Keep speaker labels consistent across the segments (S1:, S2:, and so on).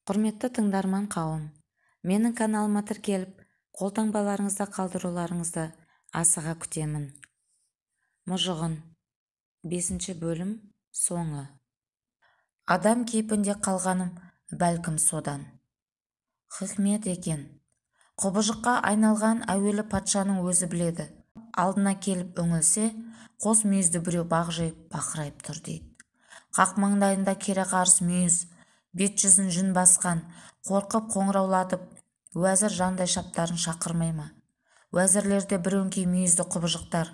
S1: Құрметті тыңдарман қауым, менің каналыма тіркеліп, қолтаңбаларыңызды қалдыруларыңызды асыға күтемін. Мұжығын 5 бөлім соңы. Адам кейпінде қалғаным бәлкім содан. Хикмет екен. Құбыжыққа айналған әуелі патшаның өзі біледі. Алдына келіп үңілсе, қос мүйізді біреу бағжайып бақырайып тұр дейді. Қақ маңдайында кереқарыс мүйіз, бет жүзін жүн басқан, қорқып қоңыраулатып, уәзір жандай шаптарын шақырмай ма? Уәзірлерде бір өңкей мүйізді құбыжықтар,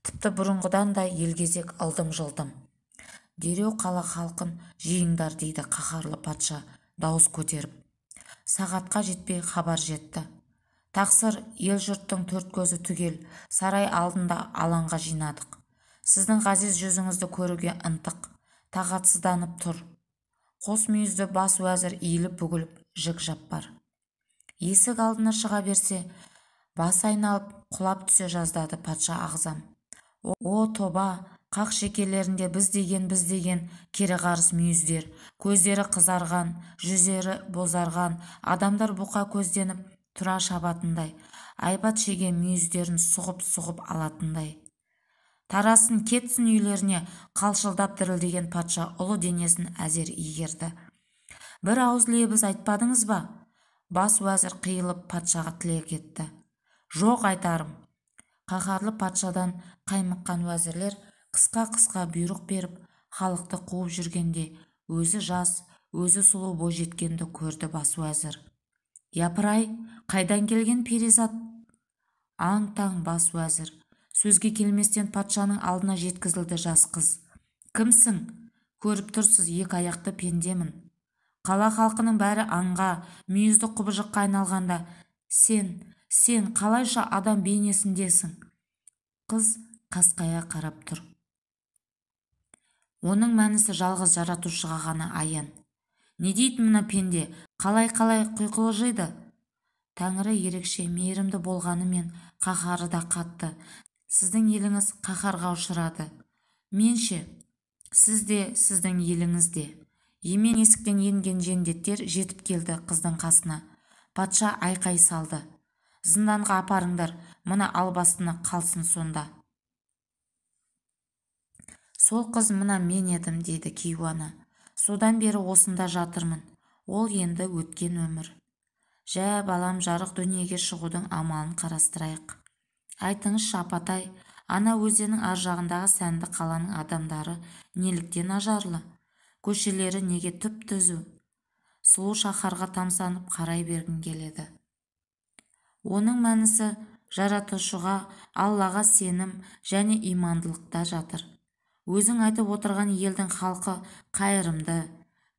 S1: тіпті бұрынғыдан да елгезек ылдым-жылдым. Дереу қала халқын жиыңдар дейді қаһарлы патша дауыс көтеріп. Сағатқа жетпей хабар жетті. Тақсыр ел-жұрттың төрт көзі түгел сарай алдында алаңға жинадық. Сіздің ғазиз жүзіңізді көруге ынтық, тағатсызданып тұр. Қос мүйізді бас уәзір иіліп бүгіліп жік жаппар. Есік алдына шыға берсе, бас айналып құлап түсе жаздады патша ағзам. О тоба, қақ шекелерінде біз деген кереқарыс мүйіздер, көздері қызарған, жүзері бозарған, адамдар бұқа көзденіп тұра шабатындай, айбат шеге мүйіздерін сұғып алатындай. Тарасын кетсін үйлеріне қалшылдап дірілдеген патша ұлы денесін әзер игерді. Бір ауыз лебіз айтпадыңыз ба? Бас уәзір қиылып патшаға тілек етті. Жоқ айтарым. Қаһарлы патшадан қаймыққан уәзірлер қысқа бұйрық беріп, халықты қуып жүргенде өзі жас, өзі сұлу бойжеткенді көрді бас уәзір. Япырай, қайдан келген перизат? Аң-таң бас уәзір. Сөзге келместен патшаның алдына жеткізілді жас қыз. Кімсің? Көріп тұрсыз, екі аяқты пендемін. Қала халқының бәрі аңға, мүйізді құбыжыққа айналғанда, сен қалайша адам бейнесіндесің? Қыз қасқая қарап тұр. Оның мәнісі жалғыз жаратушыға ғана аян. Не дейді мына пенде? Қалай құйқылжиды? Тәңірі ерекше мейірімді болғанымен қаһары да қатты. Сіздің еліңіз қаһарға ұшырады. Менше, сіз де, сіздің еліңіз де. Емен есіктен енген жендеттер жетіп келді қыздың қасына. Патша айқай салды. Зынданға апарыңдар, мына албастыны қалсын сонда. Сол қыз мына мен едім дейді кейуана. Содан бері осында жатырмын. Ол енді өткен өмір. Жә балам, жарық дүниеге шығудың амалын қарастырайық. Айтыңызшы апатай, ана өзеннің ар жағындағы сәнді қаланың адамдары неліктен ажарлы? Көшелері неге түп-түзу? Сұлу шаһарға тамсанып қарай бергін келеді. Оның мәнісі жаратушыға, Аллаға сенім және имандылықта жатыр. Өзің айтып отырған елдің халқы қайырымды,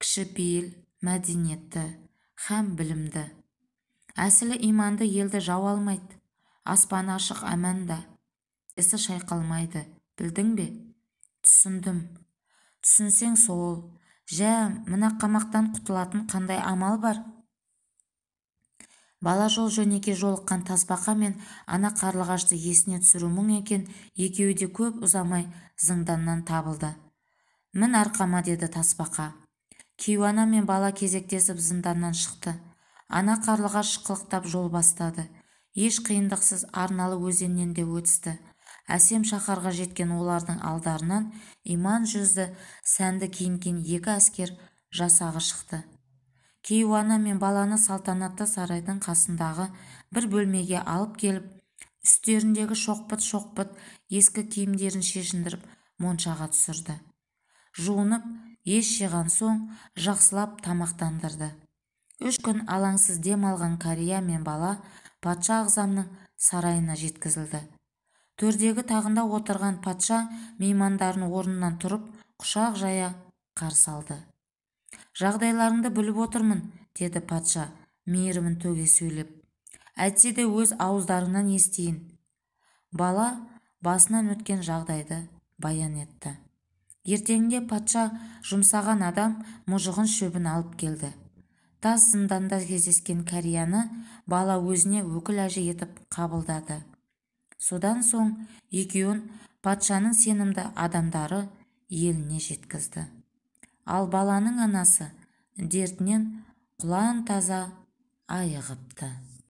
S1: кішіпейіл, мәдениетті, һәм білімді. Әсілі иманды елді жау алмайды. Аспан ашық әманда. Есі шайқалмайды. Білдің бе? Түсіндім. Түсінсең сол. Жә, мына қамақтан құтылатын қандай амал бар? Бала жол жөнекей жолыққан тасбақа мен ана қарлығашты есіне түсіру мұң екен, екеуі де көп ұзамай зынданнан табылды. Мін арқама деді тасбақа. Кейуана мен бала кезектесіп зынданнан шықты. Ана қарлығаш шықылықтап жол бастады. Еш қиындықсыз арналы өзеннен де өтісті. Әсем шаһарға жеткен олардың алдарынан иман жүзді, сәнді киінген екі әскер жасағы шықты. Кейуана мен баланы салтанатты сарайдың қасындағы бір бөлмеге алып келіп, үстеріндегі шоқпыт ескі киімдерін шешіндіріп моншаға түсірді. Жуынып, ес жиған соң жақсылап тамақтандырды. 3 күн алаңсыз дем алған қария мен бала патша ағзамның сарайына жеткізілді. Төрдегі тағында отырған патша меймандарын орнынан тұрып құшақ жая қарсы алды. Жағдайларыңды біліп отырмын, деді патша мейірімін төге сөйлеп. Әйтсе де өз ауыздарыңнан естейін. Бала басынан өткен жағдайды баян етті. Ертеңінде патша жұмсаған адам мұжығын шөбін алып келді. Тас зынданда кездескен кәрияны бала өзіне өкіл әже етіп қабылдады. Содан соң екеуін патшаның сенімді адамдары еліне жеткізді. Ал баланың анасы дертінен құлан таза айығыпты.